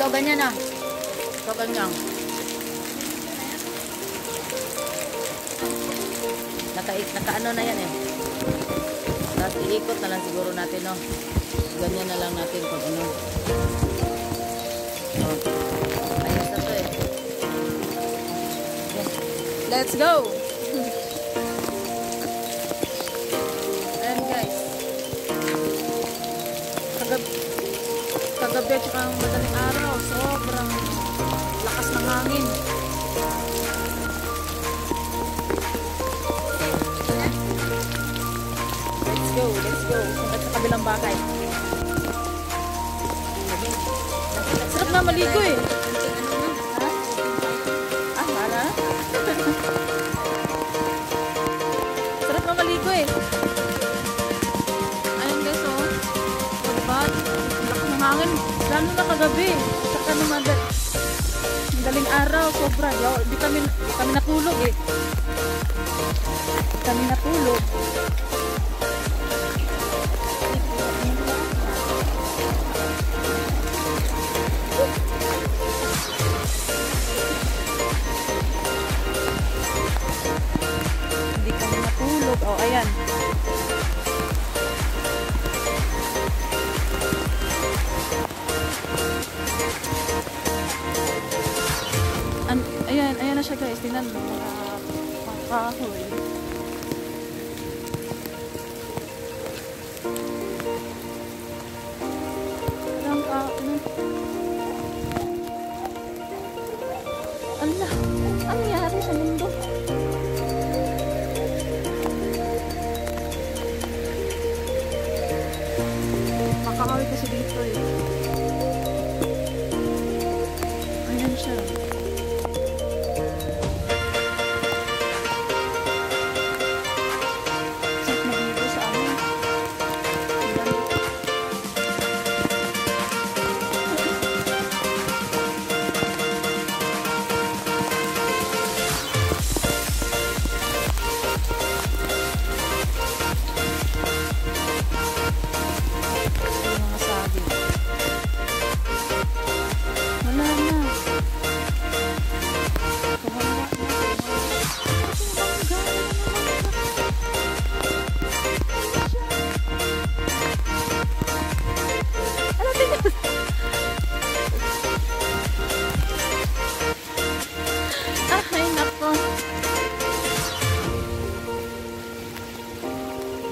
ganyan na. Ito, ganyan. Naka-ano na yan eh. Tapos iikot na lang siguro natin, no? Ganyan na lang natin kung ano. Oh. Ayos na to eh. Okay. Let's go! Ayan guys. Kagabi at saka madaling araw. Sobrang lakas ng hangin. Let's go. At sa kabilang bakay. Sarap na maligo eh. Ha? Hala? Sarap na maligo eh. Ayun guys oh. O diba? Lakas ng hangin. Lalo na kagabi. Saka naman madaling araw. Sobra. Di kami natulog eh. Di kami natulog. Oh, ayan. Ayan na siya guys. Tingnan mo mga kahoy. Allah, ano nangyari sa mundo? Makakawin kasi dito eh. Ayan siya. Sarap magligo sa amin.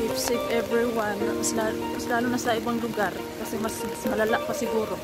Keep safe everyone. Mas lalo na sa ibang lugar kasi mas malala pa siguro.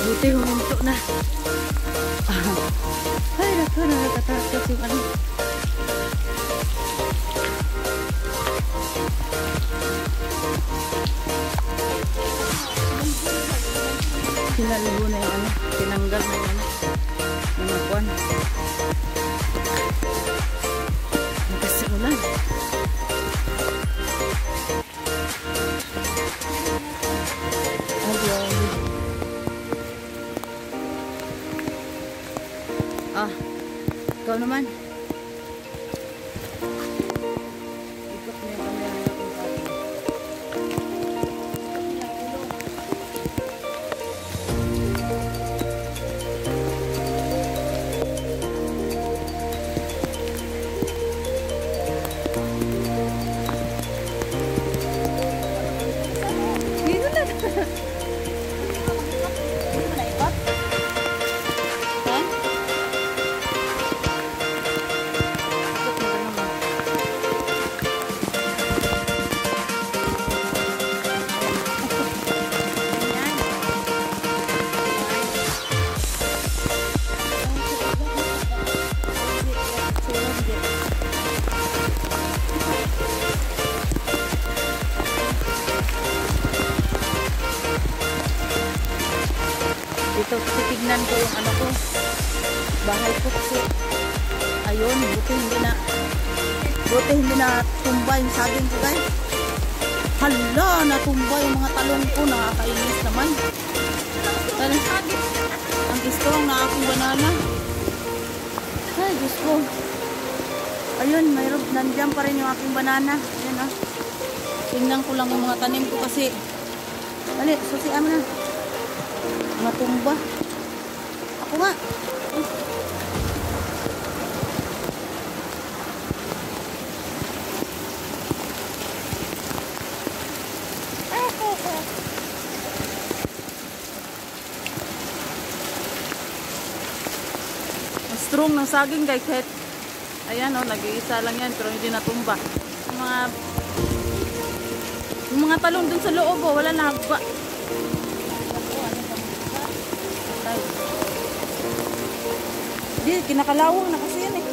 Buti huminto na. Ay, naku, nakakatakot yung ano. Kinalibo na yung ano. Tinanggal na yung ano. Mga kuwan. Nakasimulan. Ikaw naman. Ikot mo yung camera natin sa atin. Dito na. Dito titignan ko yung ano ko, bahay ko kasi ayun, buti hindi na tumba yung saging ko guys. Hala, natumba yung mga talong ko, nakakainis naman. Ang strong na aking banana. Ay Diyos ko, ayun, mayroon, nandiyan pa rin yung aking banana. Ayan ah, tingnan ko lang yung mga tanim ko kasi dali, susian mo na mga tumba. Ako nga. Strong ng saging guys. Ayan o, nag-iisa lang yan pero hindi natumba. Yung mga talong dun sa loob o, wala na hagba. Di, kinakalawang na kasi yan eh.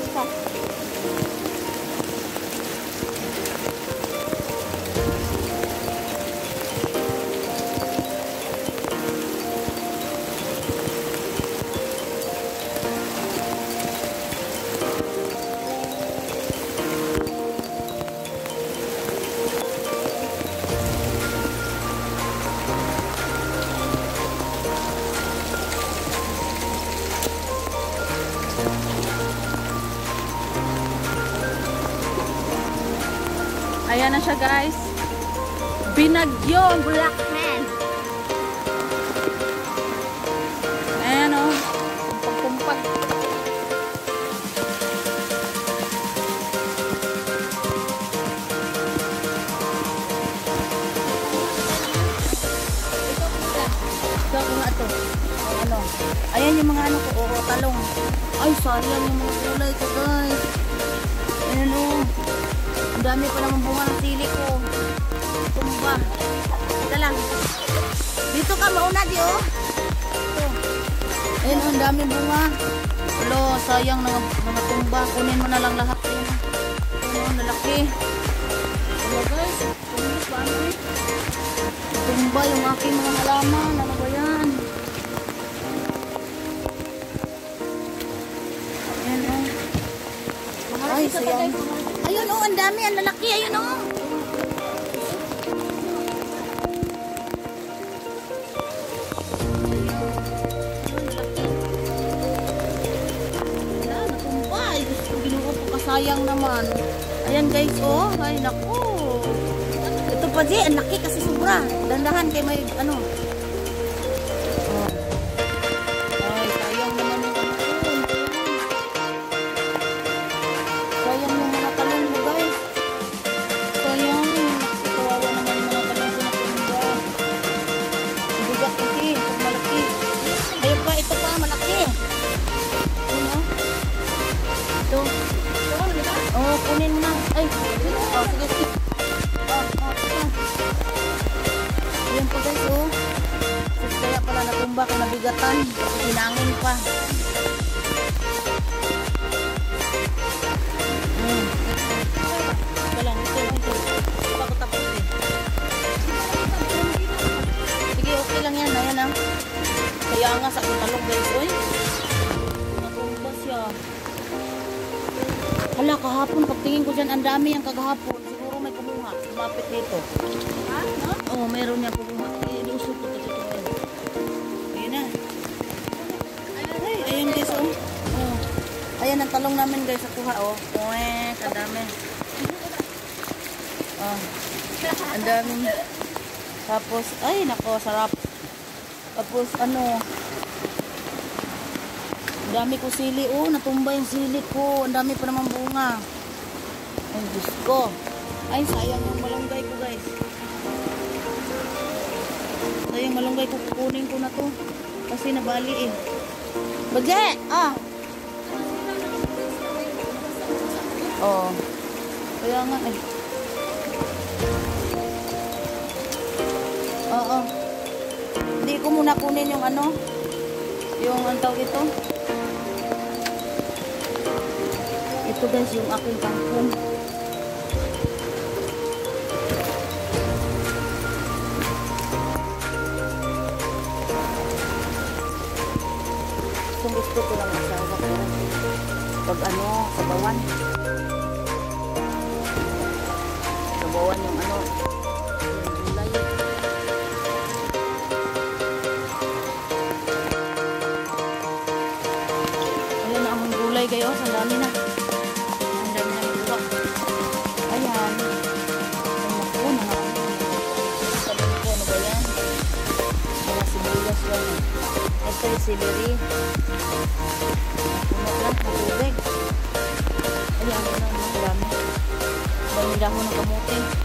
Ayan na siya guys. Binagyo ang Blackman. Ayan o. Kumpag-kumpag. Ito ko nga ito. Ano? Ayan yung mga ano ko. O, talong. Ay, sayang yung mga kulay ko guys. Ayan o. Ang dami pa naman bunga ng sili ko. Tumba. Ito lang. Dito ka mauna di oh. Ito. Ayun, ang dami bunga. Hello, sayang na mga tumba. Kunin mo na lang lahat yun. Ayun, nalaki. Hello guys. Kunin ba ano eh? Tumba yung aking mga halaman. Ano ba yan? Ayan oh. Ay, sayang. Ayun oh, ang dami, ang lalaki, ayun oh. Ayan, natumba. Ay, ginuha ko kasayang naman. Ayan guys oh, ay naku. Ito pa di, ang laki kasi sobra. Dandahan kay may ano. Ay, sayang naman yung ano. Sayang yung mga talong mo guys. Sayang. Kawawa naman yung mga talong ko na tumba. Bigat kasi. Malaki. Ayun pa. Ito pa. Malaki. Ayun o. Ito. Oh, kunin mo na. Ay. Oh, sige. Oh. Ayun pa guys oh. Kaya pala natumba kung nabigatan. Hinangin pa. Sige, okay lang yan. Ayan ah. Kaya nga sa talong guys. Uy. Natumba siya. Hala, kahapon. Pagtingin ko dyan, ang dami ang kagahapon. Siguro may kumuha. Lumapit dito. Ha? No? Oo, mayroon niya kumuha. Ilusot ko dito. Ayan na. Ay, ayan guys oh. ayan ang talong namin guys, nakuha oh. Uwe, kadami. Oh. Ang daming. Tapos, ay nako, sarap. Tapos ano, ang dami ko sili. Oh, natumba yung sili ko. Ang dami pa naman bunga. Ay, Diyos ko. Ay, sayang yung malunggay ko guys. Sayang malunggay ko, kukunin ko na to. Kasi nabali eh. Bagye! Ah! Oh. Kaya nga eh. Oo. Hindi ko muna kunin yung ano. Yung ang tawag ito. Ito guys yung aking kangkong. Kung gusto ko lang asawa ko. Pag ano, sabawan. Sabawan yung ano. Yung gulay. Ayan na ang gulay kayo. Ang dami na. Ang dami na ito. Ayan. Ang naku na nga. Sabihin ko, ano ba yan? Mga sibuyas yan. Ito yung celery. Puno lang, matubig. Ayan, ano na, dami. Dami dahon ng kamote.